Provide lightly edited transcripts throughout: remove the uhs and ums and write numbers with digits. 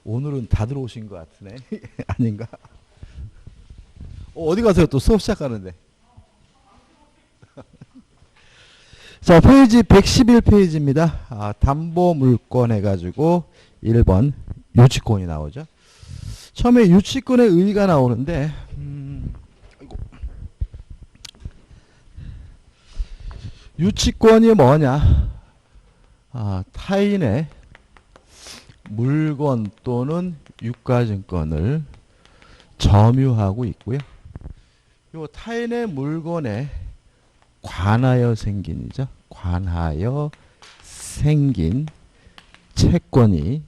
오늘은 다 들어오신 것 같으네. 아닌가? 어디 가세요? 또 수업 시작하는데. 자, 페이지 111페이지입니다. 담보물권 해가지고 1번 유치권이 나오죠. 처음에 유치권의 의의가 나오는데 아이고. 유치권이 뭐냐? 타인의 물건 또는 유가증권을 점유하고 있고요. 요 타인의 물건에 관하여 생긴이죠. 관하여 생긴 채권이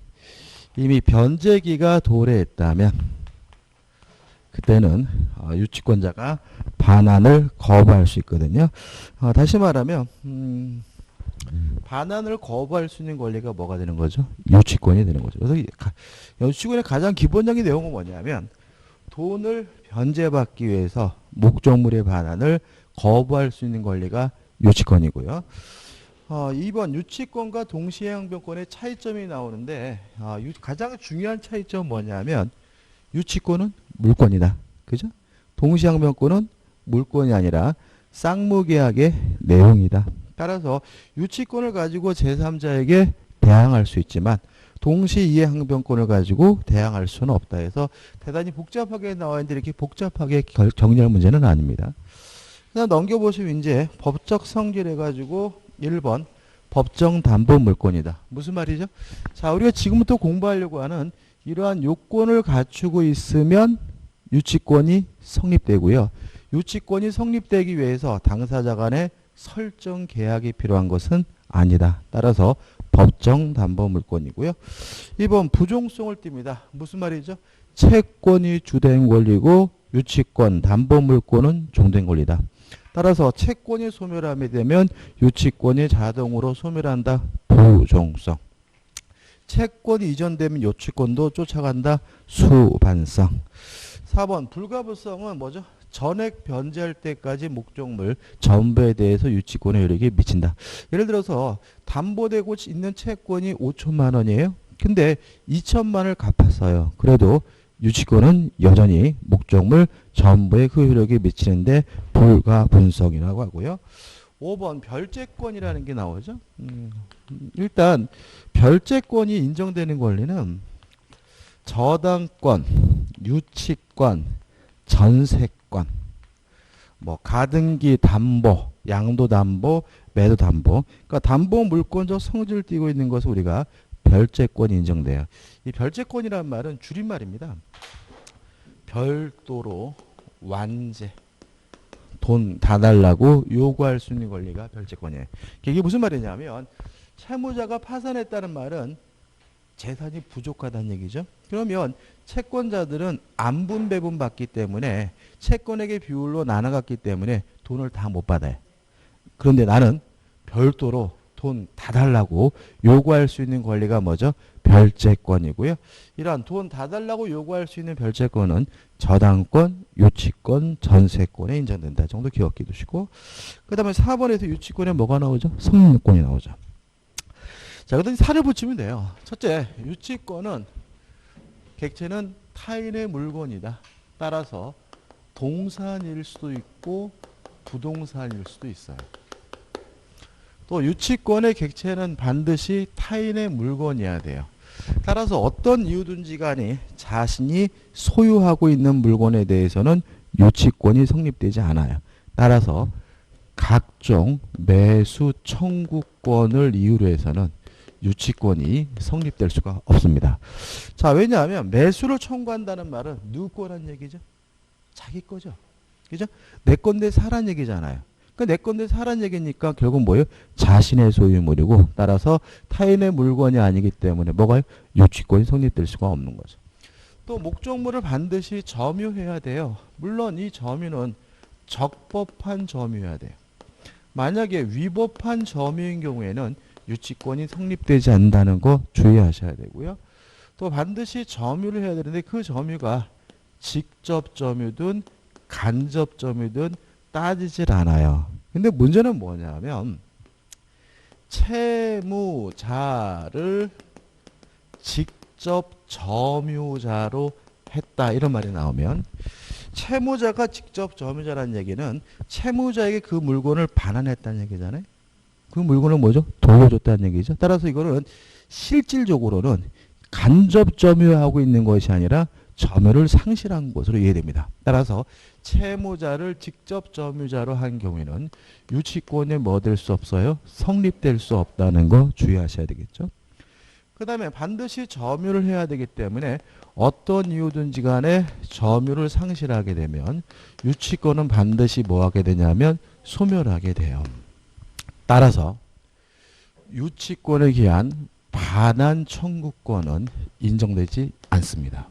이미 변제기가 도래했다면 그때는 유치권자가 반환을 거부할 수 있거든요. 다시 말하면 반환을 거부할 수 있는 권리가 뭐가 되는 거죠? 유치권이 되는 거죠. 그래서 유치권의 가장 기본적인 내용은 뭐냐면 돈을 변제받기 위해서 목적물의 반환을 거부할 수 있는 권리가 유치권이고요. 2번 유치권과 동시행변권의 차이점이 나오는데 가장 중요한 차이점은 뭐냐면 유치권은 물권이다. 그죠? 동시행변권은 물권이 아니라 쌍무계약의 내용이다. 따라서 유치권을 가지고 제3자에게 대항할 수 있지만 동시이해항변권을 가지고 대항할 수는 없다 해서 대단히 복잡하게 나와 있는데 이렇게 복잡하게 정리할 문제는 아닙니다. 그냥 넘겨보시면 이제 법적 성질 해가지고 1번 법정 담보 물권이다. 무슨 말이죠? 자, 우리가 지금부터 공부하려고 하는 이러한 요건을 갖추고 있으면 유치권이 성립되고요. 유치권이 성립되기 위해서 당사자 간의 설정 계약이 필요한 것은 아니다. 따라서 법정 담보 물권이고요. 2번 부종성을 띱니다. 무슨 말이죠? 채권이 주된 권리고 유치권, 담보 물권은 종된 권리다. 따라서 채권이 소멸하게 되면 유치권이 자동으로 소멸한다. 부종성. 채권이 이전되면 유치권도 쫓아간다. 수반성. 4번 불가분성은 뭐죠? 전액 변제할 때까지 목적물 전부에 대해서 유치권의 효력이 미친다. 예를 들어서 담보되고 있는 채권이 5천만 원이에요. 근데 2천만 원을 갚았어요. 그래도 유치권은 여전히 목적물 전부에 그 효력이 미치는데 불가분성이라고 하고요. 5번 별채권이라는 게 나오죠. 일단 별채권이 인정되는 권리는 저당권, 유치권, 전세권, 가등기 담보, 양도 담보, 매도 담보. 그러니까 담보 물권적 성질을 띠고 있는 것을 우리가 별채권이 인정돼요. 이 별채권이란 말은 줄임말입니다. 별도로 완제, 돈 다 달라고 요구할 수 있는 권리가 별채권이에요. 이게 무슨 말이냐면 채무자가 파산했다는 말은 재산이 부족하다는 얘기죠. 그러면 채권자들은 안분 배분 받기 때문에 채권액의 비율로 나눠갔기 때문에 돈을 다 못 받아요. 그런데 나는 별도로 돈 다 달라고 요구할 수 있는 권리가 뭐죠? 별채권이고요. 이러한 돈 다 달라고 요구할 수 있는 별채권은 저당권, 유치권, 전세권에 인정된다. 정도 기억해 두시고 그 다음에 4번에서 유치권에 뭐가 나오죠? 성립권이 나오죠. 자, 그다음에 살을 붙이면 돼요. 첫째, 유치권은 객체는 타인의 물건이다. 따라서 동산일 수도 있고 부동산일 수도 있어요. 또 유치권의 객체는 반드시 타인의 물건이어야 돼요. 따라서 어떤 이유든지 간에 자신이 소유하고 있는 물건에 대해서는 유치권이 성립되지 않아요. 따라서 각종 매수 청구권을 이유로 해서는 유치권이 성립될 수가 없습니다. 자, 왜냐하면 매수를 청구한다는 말은 누구 거란 얘기죠? 자기 거죠. 그죠? 내 건데 사란 얘기잖아요. 그러니까 내 건데 사란 얘기니까 결국 뭐예요? 자신의 소유물이고 따라서 타인의 물건이 아니기 때문에 뭐가요? 유치권이 성립될 수가 없는 거죠. 또 목적물을 반드시 점유해야 돼요. 물론 이 점유는 적법한 점유여야 돼요. 만약에 위법한 점유인 경우에는 유치권이 성립되지 않는다는 거 주의하셔야 되고요. 또 반드시 점유를 해야 되는데 그 점유가 직접 점유든 간접 점유든 따지질 않아요. 근데 문제는 뭐냐면 채무자를 직접 직접 점유자로 했다 이런 말이 나오면 채무자가 직접 점유자라는 얘기는 채무자에게 그 물건을 반환했다는 얘기잖아요. 그 물건은 뭐죠? 돌려줬다는 얘기죠. 따라서 이거는 실질적으로는 간접 점유하고 있는 것이 아니라 점유를 상실한 것으로 이해됩니다. 따라서 채무자를 직접 점유자로 한 경우에는 유치권이 뭐 될 수 없어요? 성립될 수 없다는 거 주의하셔야 되겠죠. 그 다음에 반드시 점유를 해야 되기 때문에 어떤 이유든지 간에 점유를 상실하게 되면 유치권은 반드시 뭐 하게 되냐면 소멸하게 돼요. 따라서 유치권에 기한 반환 청구권은 인정되지 않습니다.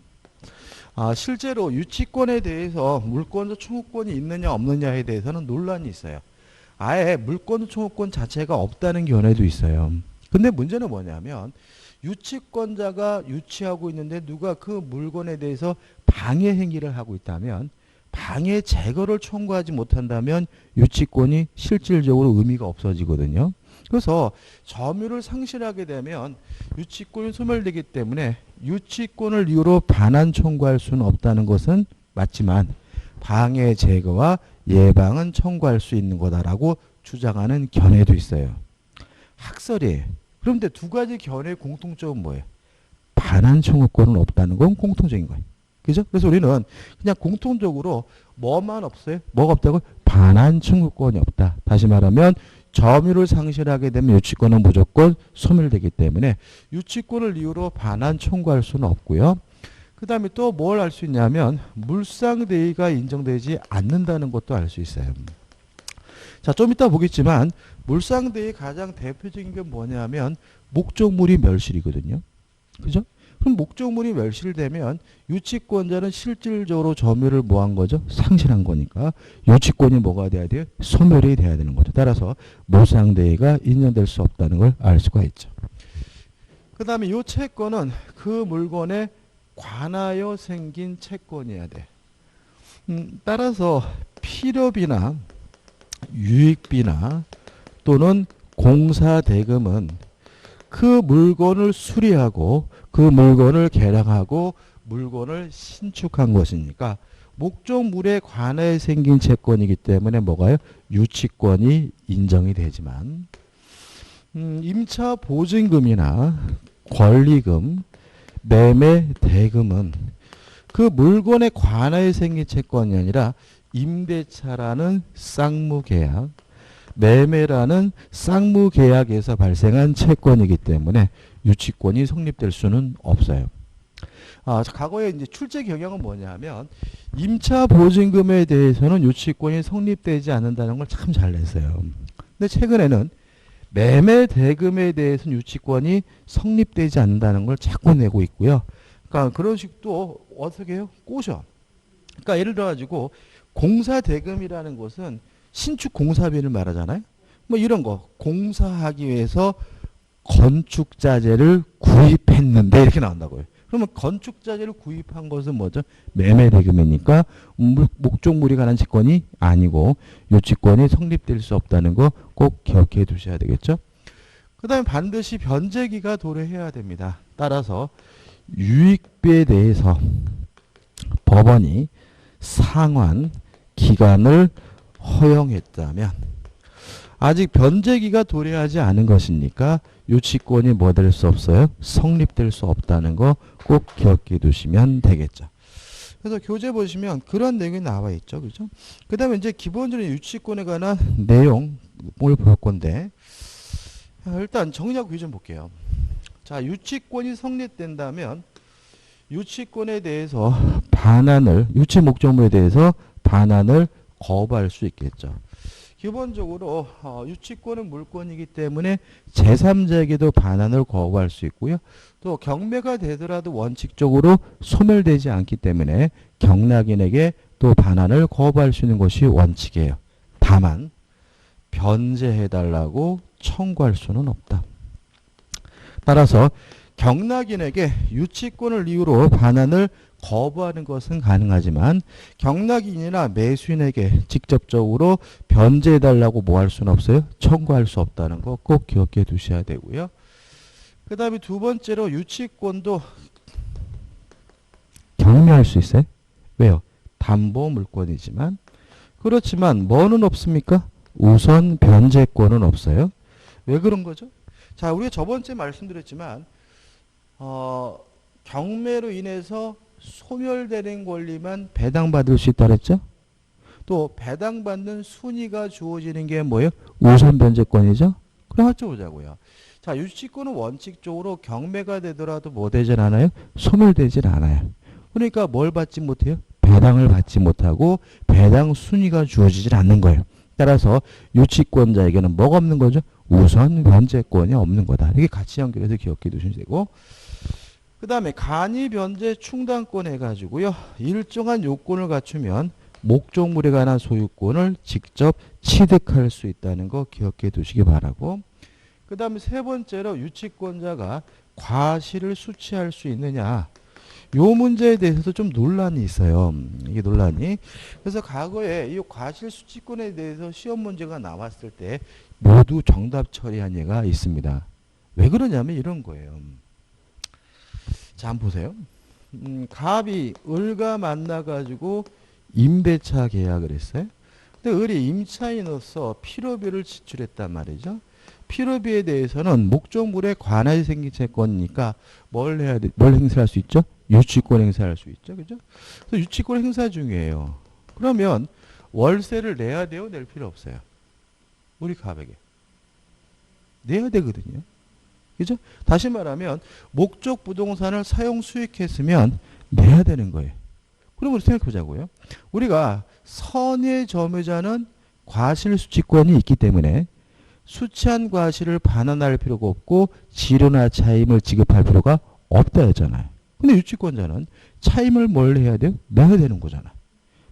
실제로 유치권에 대해서 물권적 청구권이 있느냐 없느냐에 대해서는 논란이 있어요. 아예 물권적 청구권 자체가 없다는 견해도 있어요. 근데 문제는 뭐냐면 유치권자가 유치하고 있는데 누가 그 물건에 대해서 방해 행위를 하고 있다면 방해 제거를 청구하지 못한다면 유치권이 실질적으로 의미가 없어지거든요. 그래서 점유를 상실하게 되면 유치권이 소멸되기 때문에 유치권을 이유로 반환 청구할 수는 없다는 것은 맞지만 방해 제거와 예방은 청구할 수 있는 거다라고 주장하는 견해도 있어요. 학설이에요. 그런데 두 가지 견해의 공통점은 뭐예요? 반환 청구권은 없다는 건 공통적인 거예요. 그죠? 그래서 우리는 그냥 공통적으로 뭐만 없어요? 뭐가 없다고? 반환 청구권이 없다. 다시 말하면 점유를 상실하게 되면 유치권은 무조건 소멸되기 때문에 유치권을 이유로 반환 청구할 수는 없고요. 그 다음에 또 뭘 알 수 있냐면 물상대의가 인정되지 않는다는 것도 알 수 있어요. 자, 좀 이따 보겠지만 물상대의 가장 대표적인 게 뭐냐면 목적물이 멸실이거든요. 그죠? 그럼 목적물이 멸실되면 유치권자는 실질적으로 점유를 뭐 한 거죠? 상실한 거니까 유치권이 뭐가 돼야 돼요? 소멸이 돼야 되는 거죠. 따라서 물상대의가 인정될 수 없다는 걸 알 수가 있죠. 그 다음에 이 채권은 그 물건에 관하여 생긴 채권이어야 돼. 따라서 필요비나 유익비나 또는 공사대금은 그 물건을 수리하고 그 물건을 개량하고 물건을 신축한 것이니까 목적물에 관해 생긴 채권이기 때문에 뭐가요? 유치권이 인정이 되지만 임차 보증금이나 권리금, 매매 대금은 그 물건에 관하여 생긴 채권이 아니라 임대차라는 쌍무계약, 매매라는 쌍무계약에서 발생한 채권이기 때문에 유치권이 성립될 수는 없어요. 과거에 이제 출제 경향은 뭐냐면 임차 보증금에 대해서는 유치권이 성립되지 않는다는 걸 참 잘 냈어요. 근데 최근에는 매매 대금에 대해서는 유치권이 성립되지 않는다는 걸 자꾸 내고 있고요. 그러니까 그런 식도 어떻게 해요? 꼬셔. 그러니까 예를 들어 가지고 공사 대금이라는 것은 신축 공사비를 말하잖아요. 뭐 이런 거 공사하기 위해서 건축자재를 구입했는데 이렇게 나온다고요. 그러면 건축자재를 구입한 것은 뭐죠? 매매대금이니까 목적물이 관한 채권이 아니고 유치권이 성립될 수 없다는 거 꼭 기억해 두셔야 되겠죠. 그 다음에 반드시 변제기가 도래해야 됩니다. 따라서 유익비에 대해서 법원이 상환 기간을 허용했다면 아직 변제기가 도래하지 않은 것이니까 유치권이 뭐 될 수 없어요? 성립될 수 없다는 거 꼭 기억해 두시면 되겠죠. 그래서 교재 보시면 그런 내용이 나와 있죠. 그죠? 그 다음에 이제 기본적인 유치권에 관한 내용을 볼 건데 일단 정리하고 좀 볼게요. 자, 유치권이 성립된다면 유치권에 대해서 반환을, 유치 목적물에 대해서 반환을 거부할 수 있겠죠. 기본적으로 유치권은 물권이기 때문에 제3자에게도 반환을 거부할 수 있고요. 또 경매가 되더라도 원칙적으로 소멸되지 않기 때문에 경락인에게 또 반환을 거부할 수 있는 것이 원칙이에요. 다만 변제해달라고 청구할 수는 없다. 따라서 경락인에게 유치권을 이유로 반환을 거부하는 것은 가능하지만 경락인이나 매수인에게 직접적으로 변제해달라고 뭐 할 수는 없어요? 청구할 수 없다는 거 꼭 기억해 두셔야 되고요. 그 다음에 두 번째로 유치권도 경매할 수 있어요. 왜요? 담보 물건이지만. 그렇지만 뭐는 없습니까? 우선 변제권은 없어요. 왜 그런 거죠? 자, 우리가 저번주에 말씀드렸지만 경매로 인해서 소멸되는 권리만 배당받을 수 있다 그랬죠? 또 배당받는 순위가 주어지는 게 뭐예요? 우선 변제권이죠? 그럼 맞춰보자고요. 자, 유치권은 원칙적으로 경매가 되더라도 뭐 되진 않아요? 소멸되진 않아요. 그러니까 뭘 받지 못해요? 배당을 받지 못하고 배당 순위가 주어지질 않는 거예요. 따라서 유치권자에게는 뭐가 없는 거죠? 우선 변제권이 없는 거다. 이게 같이 연결해서 기억해 두시면 되고, 그 다음에 간이 변제 충당권 해가지고요. 일정한 요건을 갖추면 목적물에 관한 소유권을 직접 취득할 수 있다는 거 기억해 두시기 바라고, 그 다음에 세 번째로 유치권자가 과실을 수취할 수 있느냐. 요 문제에 대해서도 좀 논란이 있어요. 이게 논란이. 그래서 과거에 이 과실 수취권에 대해서 시험 문제가 나왔을 때 모두 정답 처리한 예가 있습니다. 왜 그러냐면 이런 거예요. 자, 한번 보세요. 갑이 을과 만나가지고 임대차 계약을 했어요. 근데 을이 임차인으로서 필요비를 지출했단 말이죠. 필요비에 대해서는 목적물에 관하여 생긴 채권이니까 뭘 해야 돼? 뭘 행사할 수 있죠? 유치권 행사할 수 있죠. 그죠? 그래서 유치권 행사 중이에요. 그러면 월세를 내야 돼요? 낼 필요 없어요? 우리 갑에게. 내야 되거든요. 그죠? 다시 말하면 목적 부동산을 사용 수익했으면 내야 되는 거예요. 그럼 우리 생각해 보자고요. 우리가 선의 점유자는 과실 수취권이 있기 때문에 수취한 과실을 반환할 필요가 없고 지료나 차임을 지급할 필요가 없다 했잖아요. 근데 유치권자는 차임을 뭘 해야 돼요? 내야 되는 거잖아.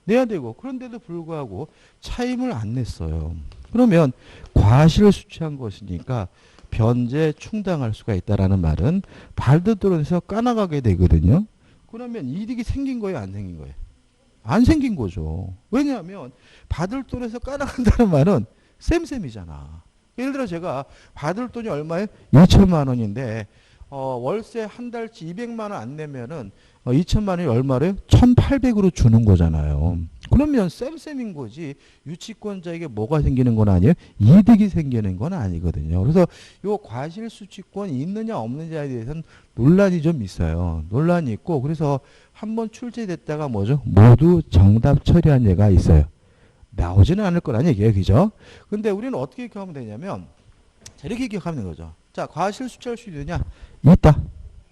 내야 되고, 그런데도 불구하고 차임을 안 냈어요. 그러면 과실을 수취한 것이니까 변제 충당할 수가 있다라는 말은 발등돈에서 까나가게 되거든요. 그러면 이득이 생긴 거예요, 안 생긴 거예요? 안 생긴 거죠. 왜냐하면 받을 돈에서 까나간다는 말은 쌤쌤이잖아. 예를 들어 제가 받을 돈이 얼마예요? 2천만 원인데 월세 한 달치 200만 원 안 내면은 2천만 원이 얼마래요? 1,800으로 주는 거잖아요. 그러면 쌤쌤인 거지 유치권자에게 뭐가 생기는 건 아니에요? 이득이 생기는 건 아니거든요. 그래서 이 과실수취권이 있느냐 없느냐에 대해서는 논란이 좀 있어요. 논란이 있고, 그래서 한번 출제됐다가 뭐죠? 모두 정답 처리한 예가 있어요. 나오지는 않을 거란 얘기예요. 그죠? 근데 우리는 어떻게 기억하면 되냐면 자, 이렇게 기억하면 되는 거죠. 자, 과실 수취할 수 있느냐? 있다.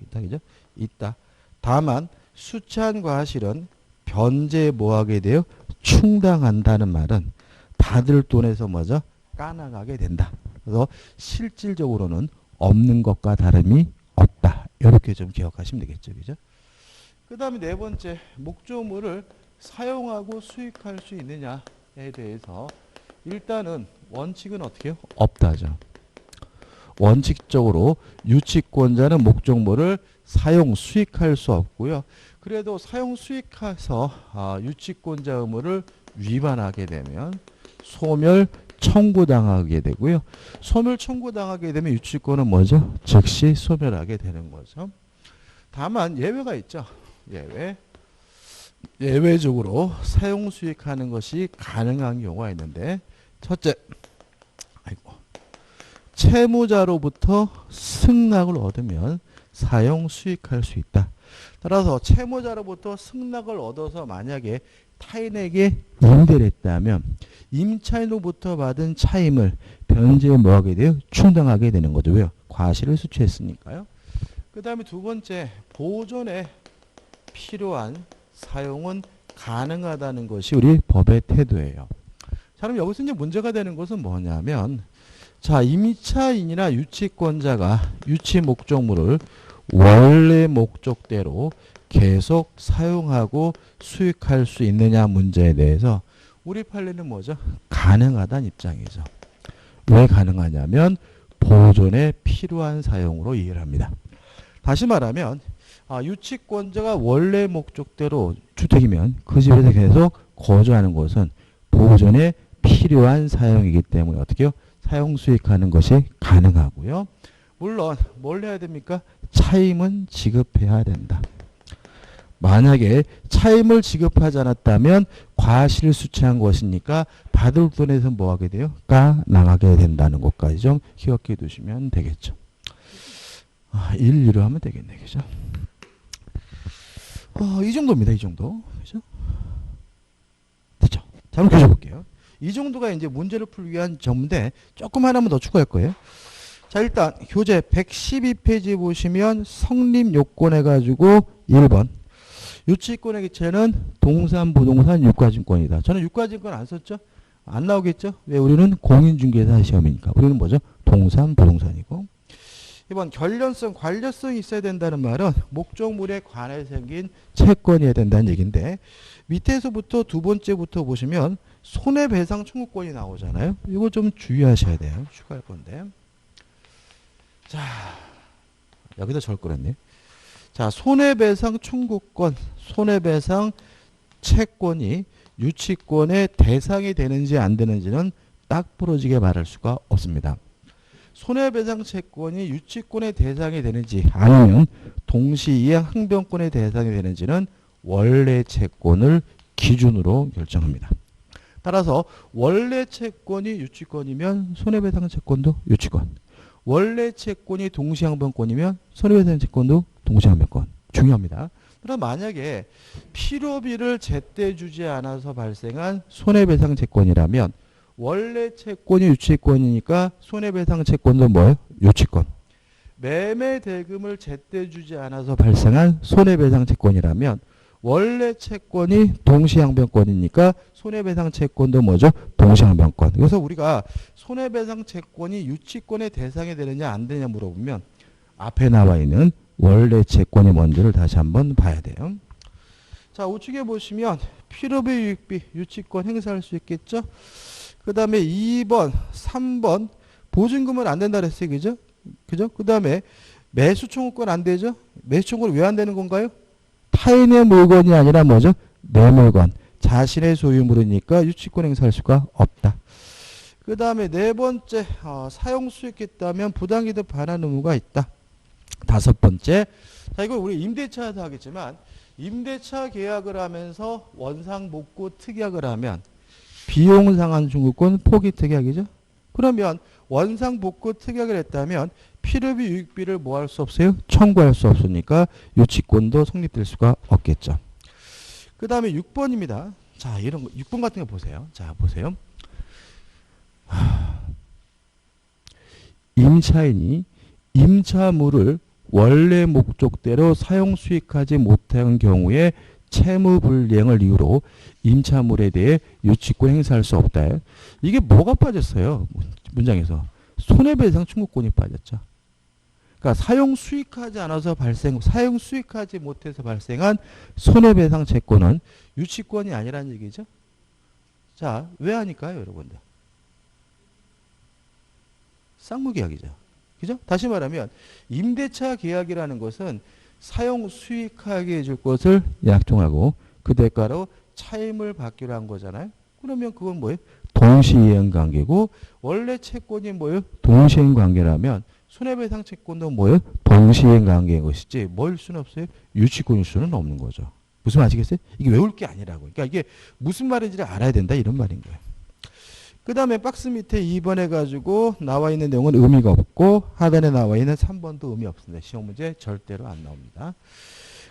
있다. 그죠? 있다. 다만 수취한 과실은 변제에 뭐하게 돼요? 충당한다는 말은 받을 돈에서 뭐죠? 까나가게 된다. 그래서 실질적으로는 없는 것과 다름이 없다. 이렇게 좀 기억하시면 되겠죠. 그죠? 그 다음에 네 번째, 목적물을 사용하고 수익할 수 있느냐에 대해서 일단은 원칙은 어떻게 해요? 없다죠. 원칙적으로 유치권자는 목적물을 사용 수익할 수 없고요. 그래도 사용 수익해서 유치권자 의무를 위반하게 되면 소멸 청구당하게 되고요. 소멸 청구당하게 되면 유치권은 뭐죠? 즉시 소멸하게 되는 거죠. 다만 예외가 있죠. 예외적으로 사용 수익하는 것이 가능한 경우가 있는데, 첫째, 채무자로부터 승낙을 얻으면 사용 수익할 수 있다. 따라서 채무자로부터 승낙을 얻어서 만약에 타인에게 임대를 했다면 임차인으로부터 받은 차임을 변제에 뭐하게 돼요? 충당하게 되는 거죠. 왜요? 과실을 수취했으니까요. 그 다음에 두 번째, 보존에 필요한 사용은 가능하다는 것이 우리 법의 태도예요. 자, 그럼 여기서 이제 문제가 되는 것은 뭐냐면, 자, 임차인이나 유치권자가 유치 목적물을 원래 목적대로 계속 사용하고 수익할 수 있느냐 문제에 대해서 우리 판례는 뭐죠? 가능하다는 입장이죠. 왜 가능하냐면 보존에 필요한 사용으로 이해를 합니다. 다시 말하면 유치권자가 원래 목적대로 주택이면 그 집에서 계속 거주하는 것은 보존에 필요한 사용이기 때문에 어떻게 해요? 사용 수익하는 것이 가능하고요. 물론 뭘 해야 됩니까? 차임은 지급해야 된다. 만약에 차임을 지급하지 않았다면 과실수취한 것이니까 받을 돈에서 뭐 하게 돼요? 까나가게 된다는 것까지 좀 기억해 두시면 되겠죠. 1, 2로 하면 되겠네. 그죠? 이 정도입니다. 이 정도. 그죠? 됐죠? 자, 한번 교셔볼게요. 이 정도가 이제 문제를 풀기 위한 점인데 조금 하나만 더 추가할 거예요. 자, 일단 교재 112페이지 보시면 성립요건 해가지고 1번 유치권의 기체는 동산, 부동산, 유가증권이다. 저는 유가증권 안 썼죠? 안 나오겠죠? 왜? 우리는 공인중개사 시험이니까. 우리는 뭐죠? 동산, 부동산이고. 이번 결련성, 관련성이 있어야 된다는 말은 목적물에 관해 생긴 채권이어야 된다는 얘기인데 밑에서부터 두 번째부터 보시면 손해배상 청구권이 나오잖아요. 이거 좀 주의하셔야 돼요. 추가할 건데. 자, 여기다 절 거랬네. 자, 손해배상 청구권, 손해배상 채권이 유치권의 대상이 되는지 안 되는지는 딱 부러지게 말할 수가 없습니다. 손해배상 채권이 유치권의 대상이 되는지 아니면 동시이행 항변권의 대상이 되는지는 원래 채권을 기준으로 결정합니다. 따라서 원래 채권이 유치권이면 손해배상 채권도 유치권. 원래 채권이 동시항변권이면 손해배상 채권도 동시항변권. 중요합니다. 그럼 만약에 필요비를 제때 주지 않아서 발생한 손해배상 채권이라면 원래 채권이 유치권이니까 손해배상 채권도 뭐예요? 유치권. 매매 대금을 제때 주지 않아서 발생한 손해배상 채권이라면 원래 채권이 동시항변권이니까 손해배상 채권도 뭐죠? 동시항변권. 그래서 우리가 손해배상 채권이 유치권의 대상이 되느냐 안 되느냐 물어보면 앞에 나와 있는 원래 채권이 뭔지를 다시 한번 봐야 돼요. 자, 우측에 보시면 필요비 유익비 유치권 행사할 수 있겠죠? 그 다음에 2번, 3번 보증금은 안 된다 그랬어요. 그죠? 그죠? 그 다음에 매수 청구권 안 되죠? 매수 청구권 왜 안 되는 건가요? 타인의 물건이 아니라 뭐죠? 내 물건. 자신의 소유물이니까 유치권 행사할 수가 없다. 그 다음에 네 번째, 사용 수익했다면 부당이득 반환 의무가 있다. 다섯 번째, 자, 이거 우리 임대차도 하겠지만 임대차 계약을 하면서 원상 복구 특약을 하면 비용 상환 청구권 포기 특약이죠. 그러면 원상 복구 특약을 했다면 필요비 유익비를 뭐 할 수 없어요? 청구할 수 없으니까 유치권도 성립될 수가 없겠죠. 그 다음에 6번입니다. 자, 이런 거 6번 같은 거 보세요. 자, 보세요. 임차인이 임차물을 원래 목적대로 사용 수익하지 못한 경우에 채무 불이행을 이유로 임차물에 대해 유치권 행사할 수 없다. 이게 뭐가 빠졌어요? 문장에서 손해배상 청구권이 빠졌죠. 그러니까 사용 수익하지 않아서 사용 수익하지 못해서 발생한 손해배상 채권은 유치권이 아니라는 얘기죠. 자, 왜 하니까요, 여러분들? 쌍무계약이죠. 그죠? 다시 말하면 임대차 계약이라는 것은 사용 수익하게 해줄 것을 약정하고 그 대가로 차임을 받기로 한 거잖아요. 그러면 그건 뭐예요? 동시이행 관계고 원래 채권이 뭐예요? 동시이행 관계라면 손해배상 채권도 뭐예요? 동시이행 관계인 것이지 뭐일 수는 없어요? 유치권일 수는 없는 거죠. 무슨 말 아시겠어요? 이게 외울 게 아니라고. 그러니까 이게 무슨 말인지를 알아야 된다 이런 말인 거예요. 그 다음에 박스 밑에 2번 해가지고 나와 있는 내용은 의미가 없고 하단에 나와 있는 3번도 의미 없습니다. 시험 문제 절대로 안 나옵니다.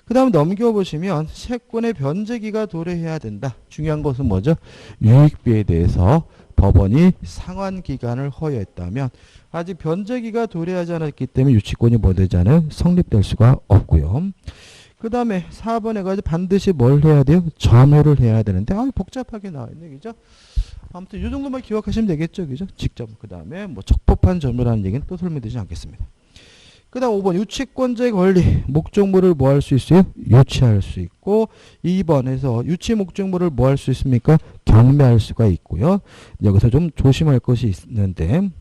그 다음 넘겨보시면 채권의 변제기가 도래해야 된다. 중요한 것은 뭐죠? 유익비에 대해서 법원이 상환기간을 허용했다면 아직 변제기가 도래하지 않았기 때문에 유치권이 뭐 되잖아요? 성립될 수가 없고요. 그 다음에 4번 해가지고 반드시 뭘 해야 돼요? 점유를 해야 되는데 복잡하게 나와 있네. 그죠? 아무튼 이 정도만 기억하시면 되겠죠. 그죠? 직접. 그 다음에 뭐 적법한 점유라는 얘기는 또 설명드리지 않겠습니다. 그 다음 5번 유치권자의 권리. 목적물을 뭐 할 수 있어요? 유치할 수 있고 2번에서 유치 목적물을 뭐 할 수 있습니까? 경매할 수가 있고요. 여기서 좀 조심할 것이 있는데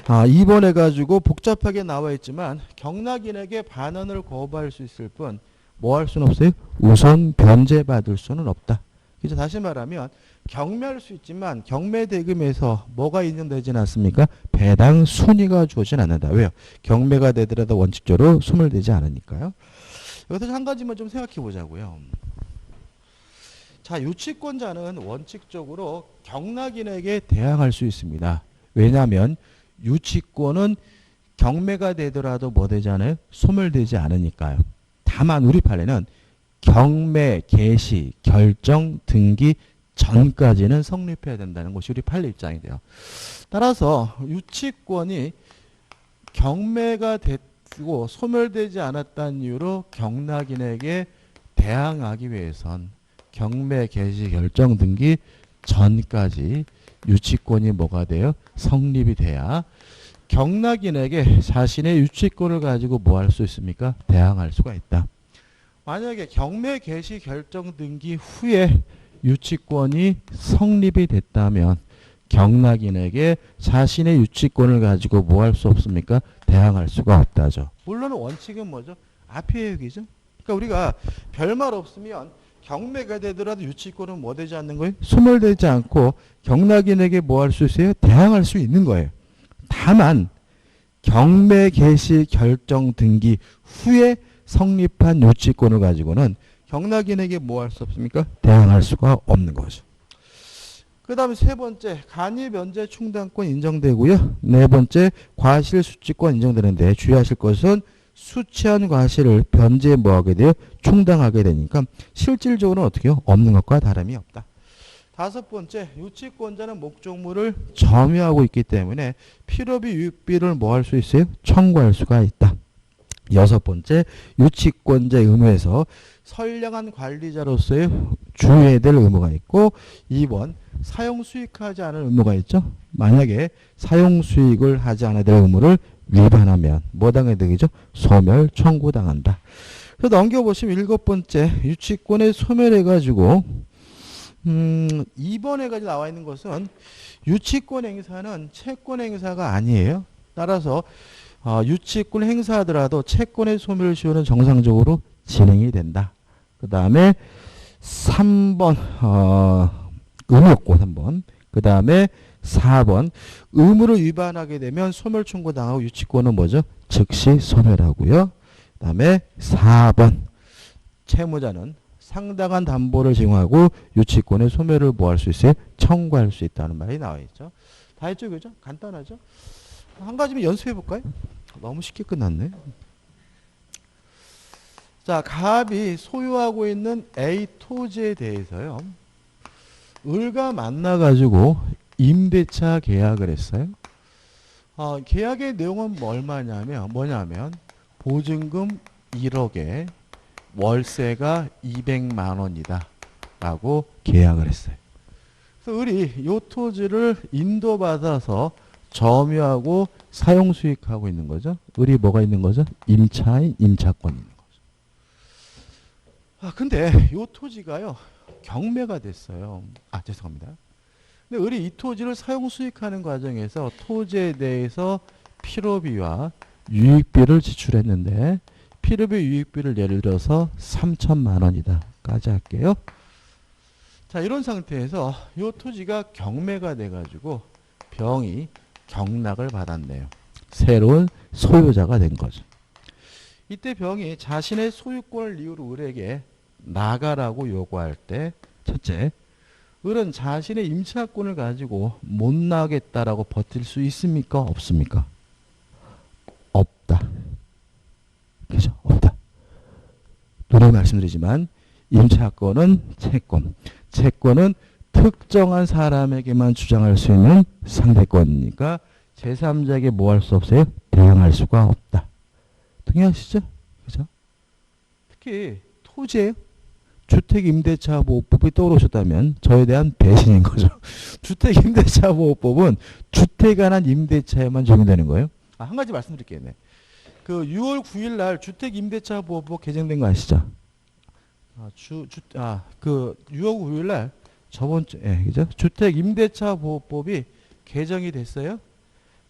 2번 해가지고 복잡하게 나와 있지만 경락인에게 반환을 거부할 수 있을 뿐 뭐 할 수는 없어요? 우선 변제받을 수는 없다. 그래서 다시 말하면 경매할 수 있지만 경매 대금에서 뭐가 인정되지는 않습니까? 배당 순위가 주어지진 않는다. 왜요? 경매가 되더라도 원칙적으로 소멸되지 않으니까요. 여기서 한 가지만 좀 생각해 보자고요. 자, 유치권자는 원칙적으로 경락인에게 대항할 수 있습니다. 왜냐하면 유치권은 경매가 되더라도 뭐 되잖아요? 소멸되지 않으니까요. 다만 우리 판례는 경매, 개시, 결정, 등기 전까지는 성립해야 된다는 것이 우리 판례 입장이 돼요. 따라서 유치권이 경매가 됐고 소멸되지 않았다는 이유로 경락인에게 대항하기 위해선 경매, 개시, 결정, 등기 전까지 유치권이 뭐가 돼요? 성립이 돼야 경락인에게 자신의 유치권을 가지고 뭐 할 수 있습니까? 대항할 수가 있다. 만약에 경매, 개시, 결정, 등기 후에 유치권이 성립이 됐다면 경락인에게 자신의 유치권을 가지고 뭐 할 수 없습니까? 대항할 수가 없다죠. 물론 원칙은 뭐죠? 앞의획이죠. 그러니까 우리가 별말 없으면 경매가 되더라도 유치권은 뭐 되지 않는 거예요? 소멸되지 않고 경락인에게 뭐 할 수 있어요? 대항할 수 있는 거예요. 다만 경매, 개시, 결정, 등기 후에 성립한 유치권을 가지고는 경락인에게 뭐 할 수 없습니까? 대항할 수가 없는 거죠. 그 다음에 세 번째, 간이 변제 충당권 인정되고요. 네 번째, 과실 수취권 인정되는데 주의하실 것은 수취한 과실을 변제에 뭐하게 돼요? 충당하게 되니까 실질적으로는 어떻게 해요? 없는 것과 다름이 없다. 다섯 번째, 유치권자는 목적물을 점유하고 있기 때문에 필요비, 유익비를 뭐 할 수 있어요? 청구할 수가 있다. 여섯 번째, 유치권자의 의무에서 선량한 관리자로서의 주의해야 될 의무가 있고 2번, 사용수익하지 않을 의무가 있죠. 만약에 사용수익을 하지 않아야 될 의무를 위반하면 뭐 당해야 되겠죠? 소멸 청구당한다. 그래서 넘겨보시면 일곱 번째, 유치권의 소멸해가지고 2번에 가지고 나와 있는 것은 유치권 행사는 채권 행사가 아니에요. 따라서 유치권 행사하더라도 채권의 소멸 시효는 정상적으로 진행이 된다. 그 다음에 3번 의무였고 3번. 그 다음에 4번 의무를 위반하게 되면 소멸 청구당하고 유치권은 뭐죠? 즉시 소멸하고요. 그 다음에 4번 채무자는 상당한 담보를 제공하고 유치권의 소멸을 뭐 할 수 있어요? 청구할 수 있다는 말이 나와 있죠. 다 했죠, 그죠? 간단하죠? 한 가지만 연습해 볼까요? 너무 쉽게 끝났네. 자, 갑이 소유하고 있는 A 토지에 대해서요. 을과 만나가지고 임대차 계약을 했어요. 계약의 내용은 뭐냐면 보증금 1억에 월세가 200만 원이다 라고 계약을 했어요. 그래서 을이 이 토지를 인도받아서 점유하고 사용수익하고 있는 거죠. 을이 뭐가 있는 거죠? 임차인 임차권이 있는 거죠. 근데 이 토지가요 경매가 됐어요. 죄송합니다. 근데 을이 이 토지를 사용수익하는 과정에서 토지에 대해서 필요비와 유익비를 지출했는데 필요비 유익비를 예를 들어서 3천만 원이다까지 할게요. 자, 이런 상태에서 이 토지가 경매가 돼가지고 병이 경락을 받았네요. 새로운 소유자가 된 거죠. 이때 병이 자신의 소유권을 이유로 을에게 나가라고 요구할 때 첫째, 을은 자신의 임차권을 가지고 못 나가겠다라고 버틸 수 있습니까? 없습니까? 없다. 그죠? 없다. 누누이 말씀드리지만 임차권은 채권. 채권은 특정한 사람에게만 주장할 수 있는 상대권이니까 제3자에게 뭐 할 수 없어요? 대항할 수가 없다. 동의하시죠? 그죠? 특히 토지예요. 주택임대차보호법이 떠오르셨다면 저에 대한 배신인 거죠. 주택임대차보호법은 주택에 관한 임대차에만 적용되는 거예요. 한 가지 말씀드릴게요. 네. 그 6월 9일 날 주택임대차보호법 개정된 거 아시죠? 그 6월 9일 날 저번 주에 그죠? 주택임대차보호법이 개정이 됐어요.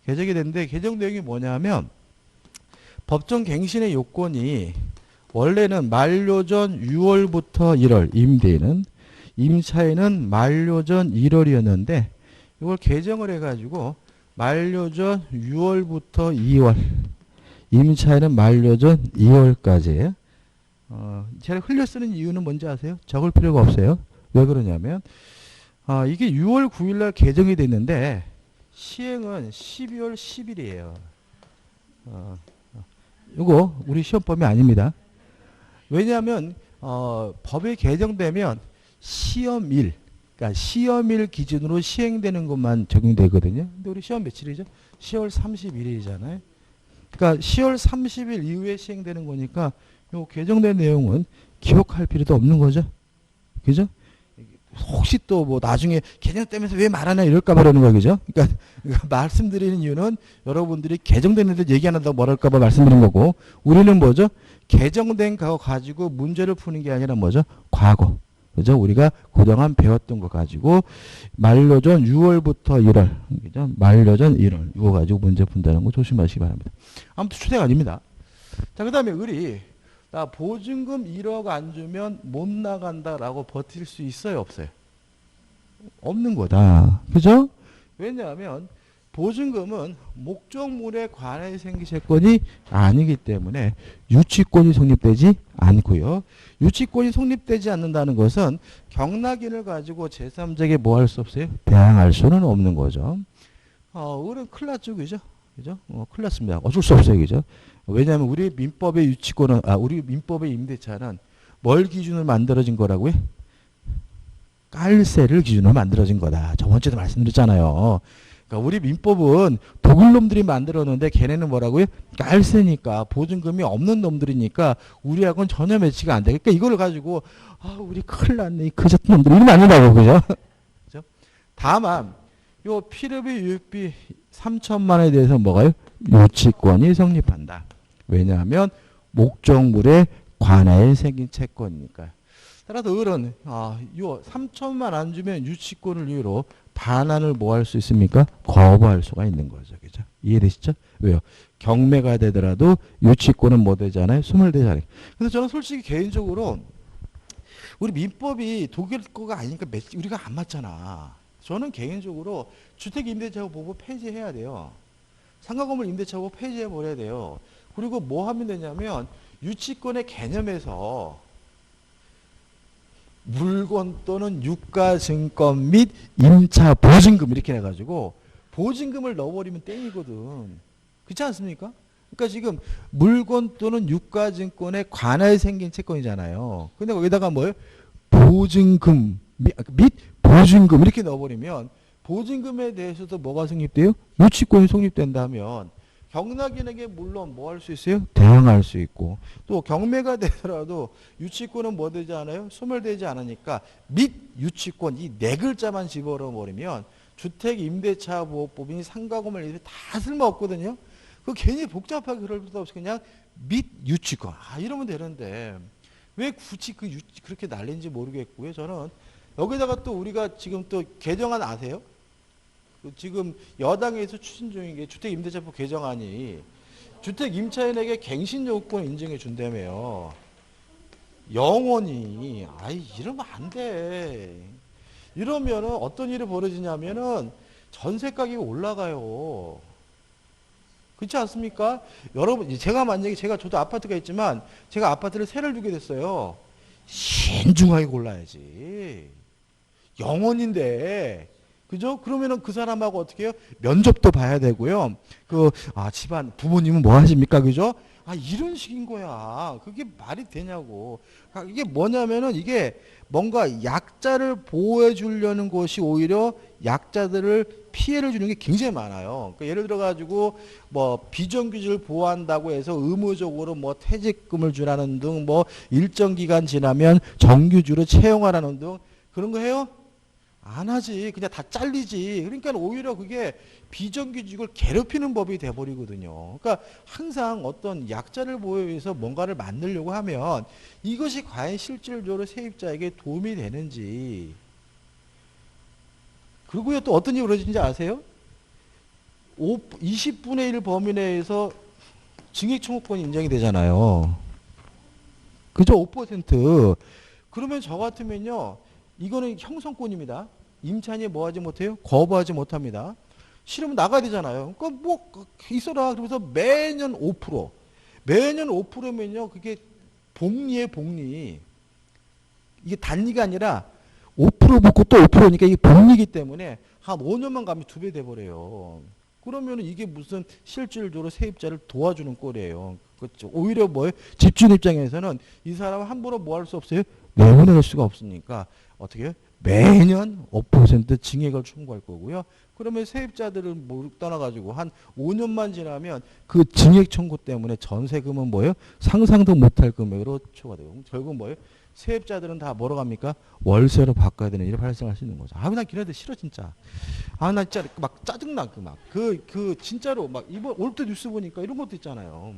개정이 됐는데 개정 내용이 뭐냐면 법정 갱신의 요건이 원래는 만료 전 6월부터 1월 임대인은 임차인은 만료 전 1월이었는데 이걸 개정을 해가지고 만료 전 6월부터 2월 임차인은 만료 전 2월까지 제가 흘려 쓰는 이유는 뭔지 아세요? 적을 필요가 없어요. 왜 그러냐면 이게 6월 9일 날 개정이 됐는데 시행은 12월 10일이에요. 이거 우리 시험범위 아닙니다. 왜냐하면 법이 개정되면 시험일, 그러니까 시험일 기준으로 시행되는 것만 적용되거든요. 근데 우리 시험 며칠이죠? 10월 31일이잖아요. 그러니까 10월 30일 이후에 시행되는 거니까 요 개정된 내용은 기억할 필요도 없는 거죠. 그죠? 혹시 또 뭐 나중에 개정 때문에 왜 말하냐 이럴까 봐 그러는 거 그죠? 그러니까 말씀드리는 이유는 여러분들이 개정됐는데 얘기 안 한다고 뭐랄까 봐 말씀드린 거고, 우리는 뭐죠? 개정된 거 가지고 문제를 푸는 게 아니라 뭐죠? 과거. 그죠? 우리가 그동안 배웠던 거 가지고 만료전 6월부터 1월, 그죠? 만료전 1월 이거 가지고 문제 푼다는 거 조심하시기 바랍니다. 아무튼 추세가 아닙니다. 자, 그다음에 의리. 나 보증금 1억 안 주면 못 나간다라고 버틸 수 있어요, 없어요? 없는 거다. 그죠? 왜냐하면 보증금은 목적물에 관해 생긴 채권이 아니기 때문에 유치권이 성립되지 않고요. 유치권이 성립되지 않는다는 것은 경락인을 가지고 제3자에게 뭐 할 수 없어요? 대항할 수는 없는 거죠. 을은 큰일 났죠, 그죠? 그죠? 큰일 났습니다. 어쩔 수 없어요, 그죠? 왜냐하면 우리 민법의 유치권은, 우리 민법의 임대차는 뭘 기준으로 만들어진 거라고요? 깔세를 기준으로 만들어진 거다. 저번 주에도 말씀드렸잖아요. 그러니까 우리 민법은 독일 놈들이 만들었는데 걔네는 뭐라고요? 깔세니까 보증금이 없는 놈들이니까 우리하고는 전혀 매치가 안 돼. 그러니까 이걸 가지고 우리 큰일 났네. 그 같은 놈들이 이러면 안 된다고. 그죠? 그죠? 다만 요 필요비 유익비 3천만 원에 대해서 뭐가요? 유치권이 성립한다. 왜냐하면 목적물에 관하여 생긴 채권이니까요. 따라서 을은 요 3천만 안 주면 유치권을 이유로 반환을 뭐 할 수 있습니까? 거부할 수가 있는 거죠. 그죠? 이해되시죠? 왜요? 경매가 되더라도 유치권은 뭐 되잖아요? 소멸되잖아요. 그래서 저는 솔직히 개인적으로 우리 민법이 독일 거가 아니니까 우리가 안 맞잖아. 저는 개인적으로 주택임대차 보고 폐지해야 돼요. 상가건물 임대차 보고 폐지해버려야 돼요. 그리고 뭐 하면 되냐면 유치권의 개념에서 물건 또는 유가증권 및 임차 보증금 이렇게 해가지고 보증금을 넣어버리면 땡이거든. 그렇지 않습니까? 그러니까 지금 물건 또는 유가증권에 관하여 생긴 채권이잖아요. 근데 거기다가 뭐예요? 보증금 및 보증금 이렇게 넣어버리면 보증금에 대해서도 뭐가 성립돼요? 유치권이 성립된다면 경락인에게 물론 뭐 할 수 있어요? 대항할 수 있고, 또 경매가 되더라도 유치권은 뭐 되지 않아요? 소멸되지 않으니까 및 유치권 이 네 글자만 집어넣어 버리면 주택임대차보호법이 상가건물 다 쓸모없거든요. 그 괜히 복잡하게 그럴 필요 없이 그냥 및 유치권 이러면 되는데 왜 굳이 그렇게 날린지 모르겠고요. 저는 여기다가 또 우리가 지금 또 개정안 아세요? 지금 여당에서 추진 중인 게 주택임대차법 개정안이 주택임차인에게 갱신요건 인정해 준다며요. 영원히. 이러면 안 돼. 이러면은 어떤 일이 벌어지냐면은 전세 가격이 올라가요. 그렇지 않습니까? 여러분, 저도 아파트가 있지만 제가 아파트를 세를 두게 됐어요. 신중하게 골라야지. 영원인데. 그죠? 그러면은 그 사람하고 어떻게 해요? 면접도 봐야 되고요. 집안, 부모님은 뭐 하십니까? 그죠? 이런 식인 거야. 그게 말이 되냐고. 이게 뭐냐면은 이게 뭔가 약자를 보호해 주려는 것이 오히려 약자들을 피해를 주는 게 굉장히 많아요. 그러니까 예를 들어 가지고 뭐 비정규직을 보호한다고 해서 의무적으로 뭐 퇴직금을 주라는 등 뭐 일정 기간 지나면 정규직으로 채용하라는 등 그런 거 해요? 안 하지. 그냥 다 잘리지. 그러니까 오히려 그게 비정규직을 괴롭히는 법이 돼버리거든요. 그러니까 항상 어떤 약자를 보호하기 위해서 뭔가를 만들려고 하면 이것이 과연 실질적으로 세입자에게 도움이 되는지. 그리고요 또 어떤 일이 벌어지는지 아세요? 20분의 1 범위 내에서 증액청구권이 인정이 되잖아요. 그죠? 5%. 그러면 저 같으면요. 이거는 형성권입니다. 임차인이 뭐 하지 못해요? 거부하지 못합니다. 싫으면 나가야 되잖아요. 그러니까 뭐 있어라. 그러면서 매년 5%. 매년 5%면요. 그게 복리에 복리. 이게 단리가 아니라 5% 붙고 또 5%니까 이게 복리이기 때문에 한 5년만 가면 2배 돼버려요. 그러면 이게 무슨 실질적으로 세입자를 도와주는 꼴이에요. 그렇죠. 오히려 뭐예요? 집주인 입장에서는 이 사람은 함부로 뭐 할 수 없어요? 내보낼 수가 없으니까 어떻게 해요? 매년 5% 증액을 청구할 거고요. 그러면 세입자들을 못 떠나가지고 한 5년만 지나면 그 증액 청구 때문에 전세금은 뭐예요? 상상도 못할 금액으로 초과돼요. 결국 뭐예요? 세입자들은 다 뭐로 갑니까? 월세로 바꿔야 되는 일이 발생할 수 있는 거죠. 아, 나 걔네들 싫어 진짜. 아, 나 진짜 막 짜증나 그 진짜로 막 이번 올 때 뉴스 보니까 이런 것도 있잖아요.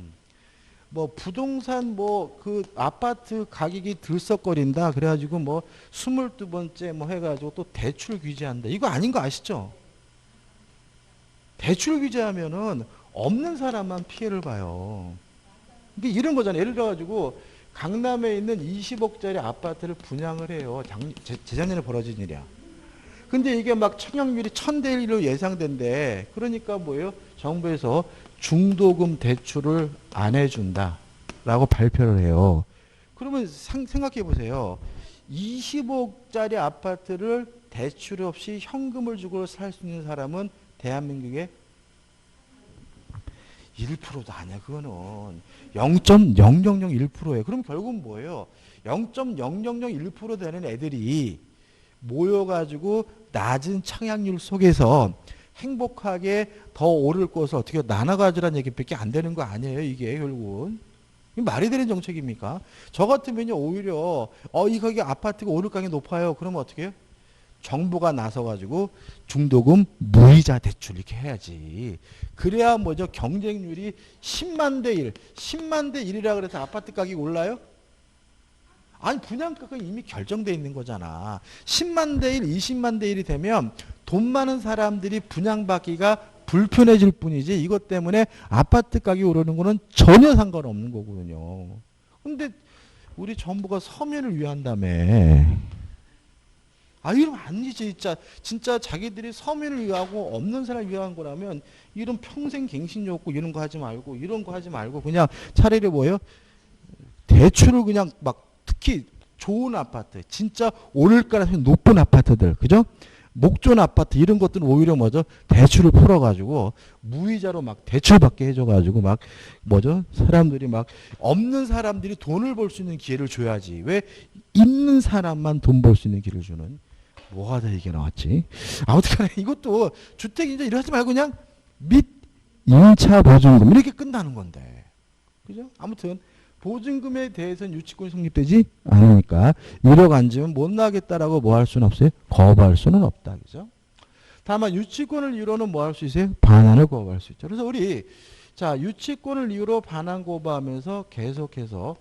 뭐 부동산 뭐 그 아파트 가격이 들썩거린다. 그래가지고 뭐 22번째 뭐 해가지고 또 대출 규제한다. 이거 아닌 거 아시죠? 대출 규제하면은 없는 사람만 피해를 봐요. 이게 이런 거잖아요. 예를 들어가지고 강남에 있는 20억짜리 아파트를 분양을 해요. 재작년에 벌어진 일이야. 근데 이게 막 청약률이 1000대 1로 예상된대. 그러니까 뭐예요? 정부에서 중도금 대출을 안 해준다. 라고 발표를 해요. 그러면 생각해 보세요. 20억짜리 아파트를 대출 없이 현금을 주고 살 수 있는 사람은 대한민국에 1%도 아니야. 그거는 0.0001%예요. 그럼 결국은 뭐예요? 0.0001% 되는 애들이 모여가지고 낮은 청약률 속에서 행복하게 더 오를 것을 어떻게 나눠가지라는 얘기밖에 안 되는 거 아니에요? 이게 결국은. 이게 말이 되는 정책입니까? 저 같으면요 오히려 이 가격 아파트가 오를 가격이 높아요. 그러면 어떻게 해요? 정부가 나서가지고 중도금 무이자 대출 이렇게 해야지. 그래야 뭐죠? 경쟁률이 10만 대 1, 10만 대 1이라 그래서 아파트 가격이 올라요? 아니 분양가가 이미 결정돼 있는 거잖아. 10만 대 1, 20만 대 1이 되면 돈 많은 사람들이 분양받기가 불편해질 뿐이지 이것 때문에 아파트 가격이 오르는 거는 전혀 상관없는 거거든요. 근데 우리 정부가 서민을 위한다며. 아, 이러면 아니지, 진짜 자기들이 서민을 위하고 없는 사람을 위한 거라면 이런 평생 갱신료 없고 이런 거 하지 말고 그냥 차라리 뭐예요? 대출을 그냥 막 특히 좋은 아파트, 진짜 오를 가능성이 높은 아파트들, 그죠? 목존 아파트 이런 것들은 오히려 뭐죠? 대출을 풀어가지고 무이자로 막 대출받게 해줘가지고 막 뭐죠? 사람들이 막 없는 사람들이 돈을 벌 수 있는 기회를 줘야지. 왜 있는 사람만 돈 벌 수 있는 기회를 주는? 뭐가 다 이게 나왔지? 아무튼 간에 이것도 주택 이제 이러지 말고 그냥 및 임차 보증금 이렇게 끝나는 건데. 그죠? 아무튼 보증금에 대해서는 유치권이 성립되지 않으니까 1억 안 주면 못 나겠다라고 뭐 할 수는 없어요? 거부할 수는 없다. 그죠? 다만 유치권을 이유로는 뭐 할 수 있어요? 반환을 거부할 수 있죠. 그래서 우리 자 유치권을 이유로 반환 거부하면서 계속해서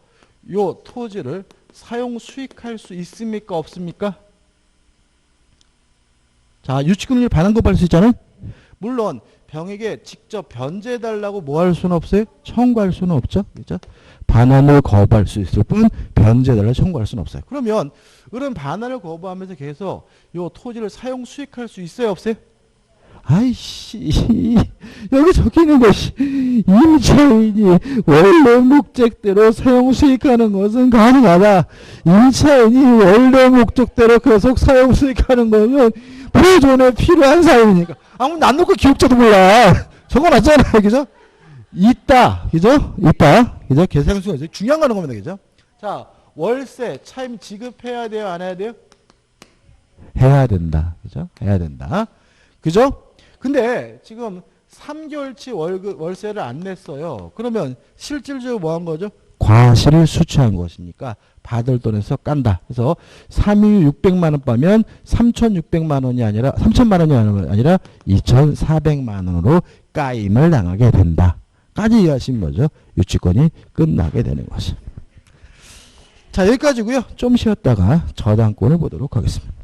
요 토지를 사용 수익할 수 있습니까? 없습니까? 자, 유치권을 반환 거부할 수 있잖아요. 물론 병에게 직접 변제해달라고 뭐 할 수는 없어요? 청구할 수는 없죠. 그죠? 반환을 거부할 수 있을 뿐 변제해달라고 청구할 수는 없어요. 그러면 이런 반환을 거부하면서 계속 요 토지를 사용 수익할 수 있어요? 없어요? 아이씨 여기 적혀있는 것이 임차인이 원래 목적대로 사용 수익하는 것은 가능하다. 임차인이 원래 목적대로 계속 사용 수익하는 것은 보존에 필요한 사유니까. 아무 난 놓고 기억자도 몰라. 적어놨잖아요. 그죠? 있다. 그죠? 있다. 그죠? 계산수가 있어요. 중요한 거는 겁니다. 그죠? 자, 월세 차임 지급해야 돼요? 안 해야 돼요? 해야 된다. 그죠? 해야 된다. 그죠? 근데 지금 3개월치 월세를 안 냈어요. 그러면 실질적으로 뭐 한 거죠? 과실을 수취한 것이니까 받을 돈에서 깐다. 그래서 3일 600만 원 빠면 3,600만 원이 아니라 3,000만 원이 아니라 2,400만 원으로 까임을 당하게 된다. 까지 이해하시면 뭐죠? 유치권이 끝나게 되는 것이. 자, 여기까지고요. 좀 쉬었다가 저당권을 보도록 하겠습니다.